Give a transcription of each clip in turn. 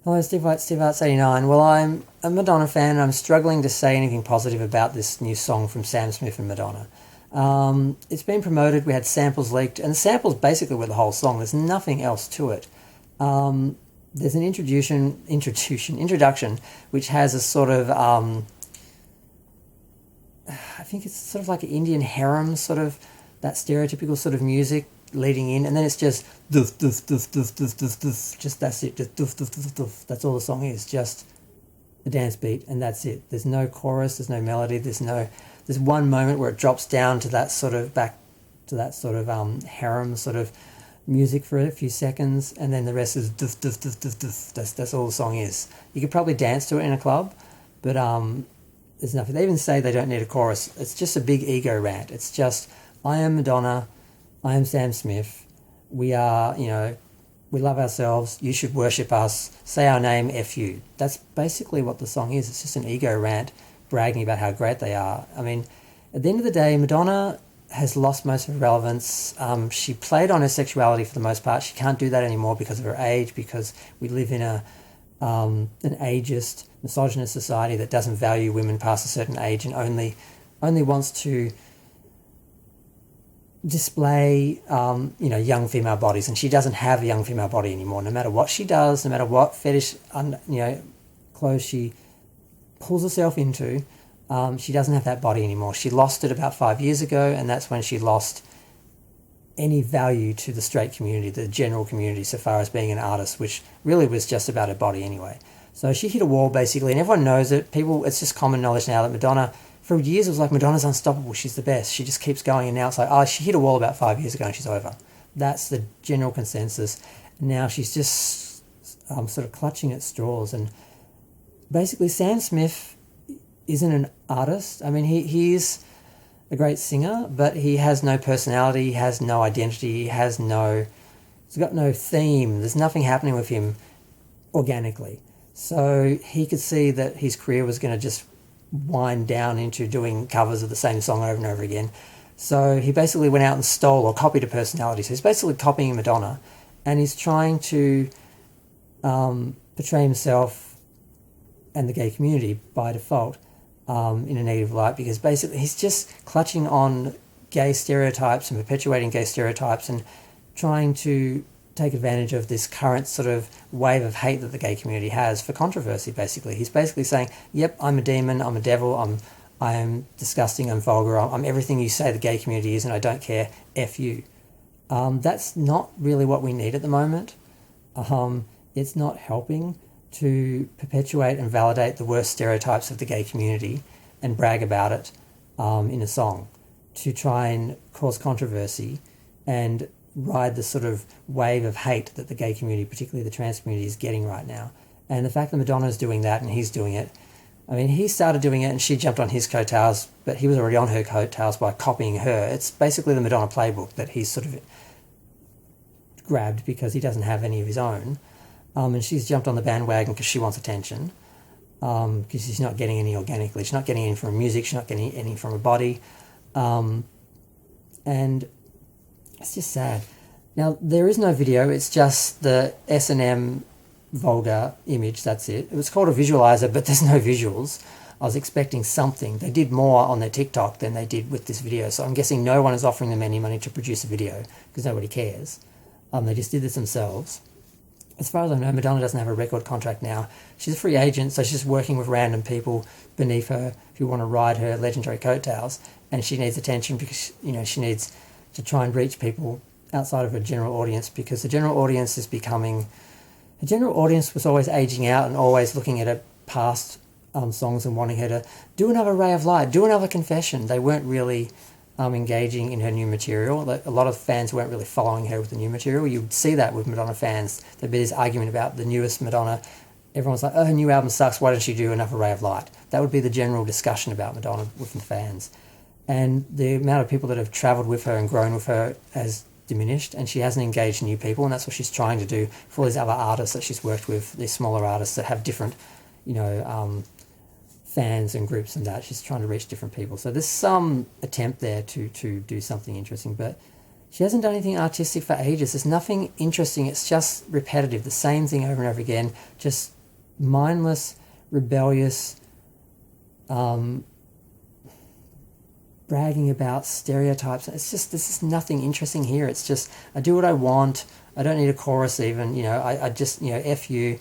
Hello, Steve White, Steve Arts 89. Well, I'm a Madonna fan and I'm struggling to say anything positive about this new song from Sam Smith and Madonna. It's been promoted, we had samples leaked, and the samples basically were the whole song. There's nothing else to it. There's an introduction, which has a sort of, I think it's sort of like an Indian harem, sort of that stereotypical sort of music leading in, and then it's just doof doof doof doof doof doof doof. Just that's it. Just doof doof doof doof. That's all the song is. Just a dance beat, and that's it. There's no chorus. There's no melody. There's one moment where it drops down to that sort of back to that sort of harem sort of music for a few seconds, and then the rest is doof doof doof doof doof. That's all the song is. You could probably dance to it in a club, but there's nothing. They even say they don't need a chorus. It's just a big ego rant. It's just, I am Madonna. I am Sam Smith. We are, we love ourselves. You should worship us. Say our name, F you. That's basically what the song is. It's just an ego rant bragging about how great they are. I mean, at the end of the day, Madonna has lost most of her relevance. She played on her sexuality for the most part. She can't do that anymore because of her age, because we live in an ageist, misogynist society that doesn't value women past a certain age and only wants to display young female bodies, and she doesn't have a young female body anymore. No matter what she does, no matter what fetish clothes she pulls herself into, she doesn't have that body anymore. She lost it about 5 years ago, and that's when she lost any value to the straight community, the general community, so far as being an artist, which really was just about her body anyway. So she hit a wall basically, and everyone knows it. It's just common knowledge now that Madonna, for years it was like, Madonna's unstoppable, she's the best, she just keeps going, and now it's like, oh, she hit a wall about 5 years ago and she's over. That's the general consensus. Now she's just sort of clutching at straws, and basically Sam Smith isn't an artist. I mean, he's a great singer, but he has no personality, he has no identity, he's got no theme, there's nothing happening with him organically. So he could see that his career was going to just wind down into doing covers of the same song over and over again. So he basically went out and stole or copied a personality. So he's basically copying Madonna, and he's trying to portray himself and the gay community by default in a negative light, because basically he's just clutching on gay stereotypes and perpetuating gay stereotypes and trying to take advantage of this current sort of wave of hate that the gay community has for controversy. Basically, he's basically saying, yep, I'm a demon, I'm a devil, I am disgusting, I'm vulgar, I'm everything you say the gay community is, and I don't care, F you. That's not really what we need at the moment. It's not helping to perpetuate and validate the worst stereotypes of the gay community and brag about it in a song, to try and cause controversy and ride the sort of wave of hate that the gay community, particularly the trans community, is getting right now. And the fact that Madonna's doing that and he's doing it, I mean, he started doing it and she jumped on his coattails, but he was already on her coattails by copying her. It's basically the Madonna playbook that he's sort of grabbed because he doesn't have any of his own. And she's jumped on the bandwagon because she wants attention, because she's not getting any organically. She's not getting any from her music. She's not getting any from her body. And it's just sad. Now, there is no video. It's just the S&M vulgar image. That's it. It was called a visualizer, but there's no visuals. I was expecting something. They did more on their TikTok than they did with this video. So I'm guessing no one is offering them any money to produce a video because nobody cares. They just did this themselves. As far as I know, Madonna doesn't have a record contract now. She's a free agent, so she's just working with random people beneath her who want to ride her legendary coattails, and she needs attention because, she needs to try and reach people outside of her general audience, because the general audience is becoming... The general audience was always aging out and always looking at her past songs and wanting her to do another Ray of Light, do another Confession. They weren't really engaging in her new material. A lot of fans weren't really following her with the new material. You'd see that with Madonna fans. There'd be this argument about the newest Madonna. Everyone's like, oh, her new album sucks, why don't she do another Ray of Light? That would be the general discussion about Madonna with the fans. And the amount of people that have travelled with her and grown with her has diminished, and she hasn't engaged new people, and that's what she's trying to do for all these other artists that she's worked with, these smaller artists that have different, fans and groups and that. She's trying to reach different people. So there's some attempt there to do something interesting, but She hasn't done anything artistic for ages. There's nothing interesting. It's just repetitive, the same thing over and over again, just mindless, rebellious, bragging about stereotypes. It's just, there's just nothing interesting here. It's just, I do what I want. I don't need a chorus even, I just, F you,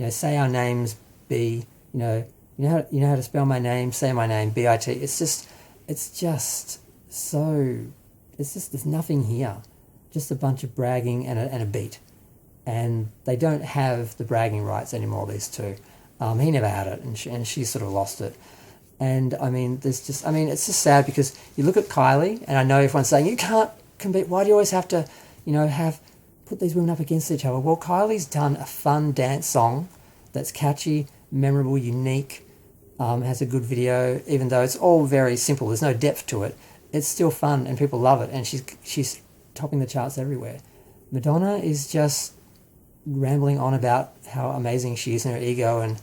say our names, B, you know how to spell my name, say my name, B-I-T. It's just so, there's nothing here. Just a bunch of bragging and a beat. And they don't have the bragging rights anymore, these two. He never had it, and she sort of lost it. And it's just sad because you look at Kylie, and I know everyone's saying, you can't compete. Why do you always have to, put these women up against each other? Well, Kylie's done a fun dance song that's catchy, memorable, unique, has a good video, even though it's all very simple. There's no depth to it. It's still fun, and people love it, and she's topping the charts everywhere. Madonna is just rambling on about how amazing she is in her ego, and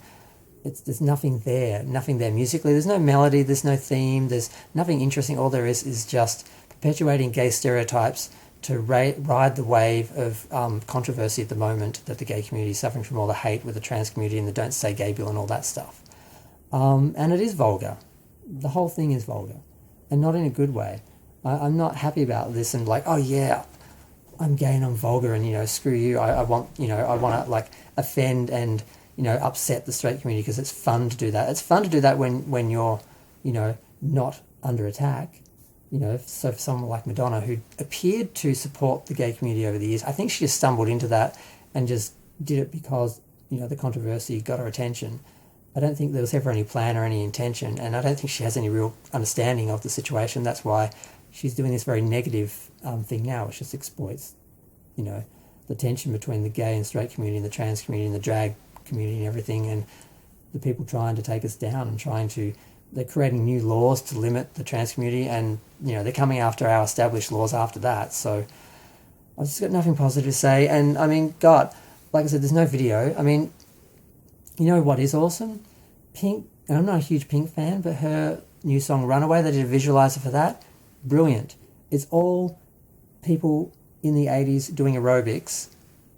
there's nothing there musically. There's no melody, there's no theme, there's nothing interesting. All there is just perpetuating gay stereotypes to ride the wave of controversy at the moment that the gay community is suffering from, all the hate with the trans community and the Don't Say Gay bill and all that stuff. And it is vulgar. The whole thing is vulgar, and not in a good way. I'm not happy about this and like, oh yeah, I'm gay and I'm vulgar and, screw you. I want to offend and, upset the straight community because it's fun to do that. It's fun to do that when you're, not under attack. So for someone like Madonna, who appeared to support the gay community over the years, I think she just stumbled into that and just did it because, the controversy got her attention. I don't think there was ever any plan or any intention, and I don't think she has any real understanding of the situation. That's why she's doing this very negative thing now, which just exploits, the tension between the gay and straight community and the trans community and the drag community and everything, and the people trying to take us down and they're creating new laws to limit the trans community, and they're coming after our established laws after that. So I've just got nothing positive to say. And God, like I said, there's no video. What is awesome? Pink, and I'm not a huge Pink fan, but her new song Runaway, they did a visualizer for that. Brilliant. It's all people in the 80s doing aerobics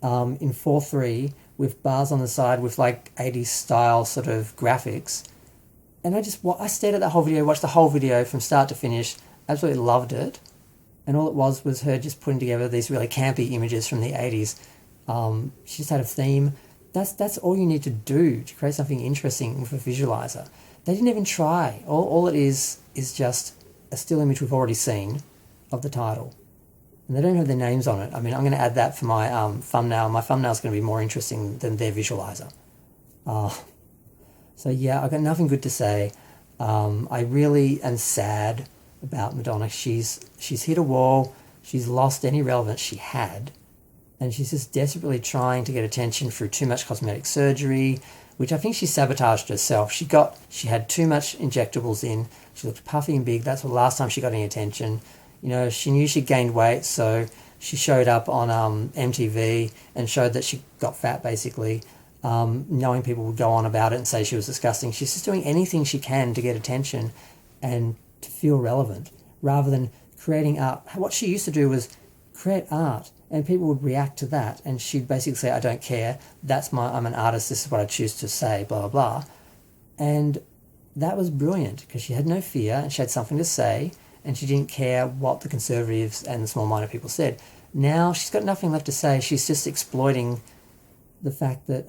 in 4:3 with bars on the side with like 80s style sort of graphics. And I stared at that whole video, watched the whole video from start to finish, absolutely loved it. And all it was her just putting together these really campy images from the 80s. She just had a theme. That's all you need to do to create something interesting with a visualizer. They didn't even try. All it is just a still image we've already seen of the title. And they don't have their names on it. I'm going to add that for my thumbnail. My thumbnail's going to be more interesting than their visualizer. So yeah, I've got nothing good to say. I really am sad about Madonna. She's hit a wall. She's lost any relevance she had. And she's just desperately trying to get attention through too much cosmetic surgery, which I think she sabotaged herself. She had too much injectables in. She looked puffy and big. That's the last time she got any attention. She knew she gained weight, so she showed up on MTV and showed that she got fat, basically, knowing people would go on about it and say she was disgusting. She's just doing anything she can to get attention and to feel relevant, rather than creating art. What she used to do was create art, and people would react to that, and she'd basically say, I don't care, I'm an artist, this is what I choose to say, blah, blah, blah. And that was brilliant, because she had no fear, and she had something to say, and she didn't care what the conservatives and the small-minded people said. Now she's got nothing left to say. She's just exploiting the fact that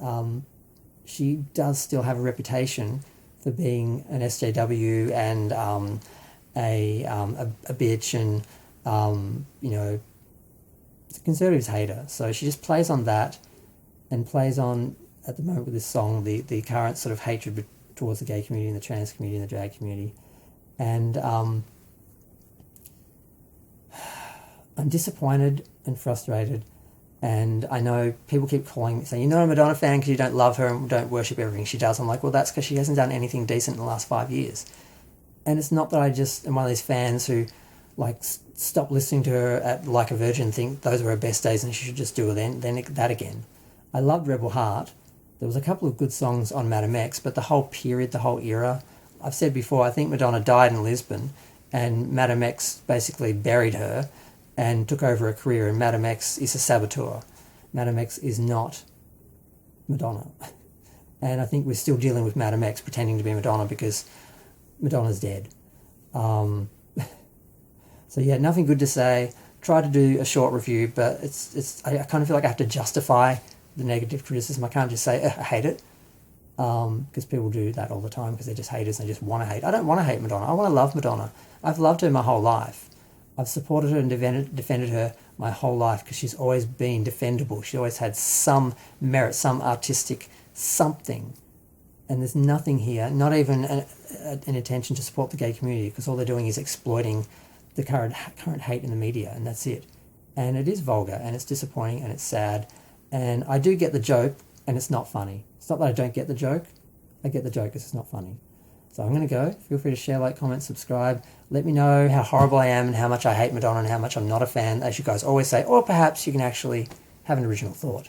she does still have a reputation for being an SJW and a bitch, and the conservatives hate her. So she just plays on that, and plays on, at the moment with this song, the current sort of hatred towards the gay community and the trans community and the drag community. And I'm disappointed and frustrated, and I know people keep calling me saying, you're not a Madonna fan because you don't love her and don't worship everything she does. I'm like, well, that's because she hasn't done anything decent in the last 5 years. And it's not that I just am one of these fans who stop listening to her at Like a Virgin, think those were her best days and she should just do it then that again. I loved Rebel Heart. There was a couple of good songs on Madame X, but the whole period, the whole era, I've said before, I think Madonna died in Lisbon and Madame X basically buried her. and took over her career, and Madame X is a saboteur. Madame X is not Madonna. And I think we're still dealing with Madame X pretending to be Madonna because Madonna's dead. So yeah, nothing good to say. Try to do a short review, but I kind of feel like I have to justify the negative criticism. I can't just say, I hate it, because people do that all the time because they're just haters and they just want to hate. I don't want to hate Madonna. I want to love Madonna. I've loved her my whole life. I've supported her and defended her my whole life because she's always been defendable. She always had some merit, some artistic something. And there's nothing here, not even an intention to support the gay community, because all they're doing is exploiting the current hate in the media, and that's it. And it is vulgar, and it's disappointing, and it's sad. And I do get the joke, and it's not funny. It's not that I don't get the joke. I get the joke, it's just not funny. So I'm going to go. Feel free to share, like, comment, subscribe. Let me know how horrible I am and how much I hate Madonna and how much I'm not a fan, as you guys always say. Or perhaps you can actually have an original thought.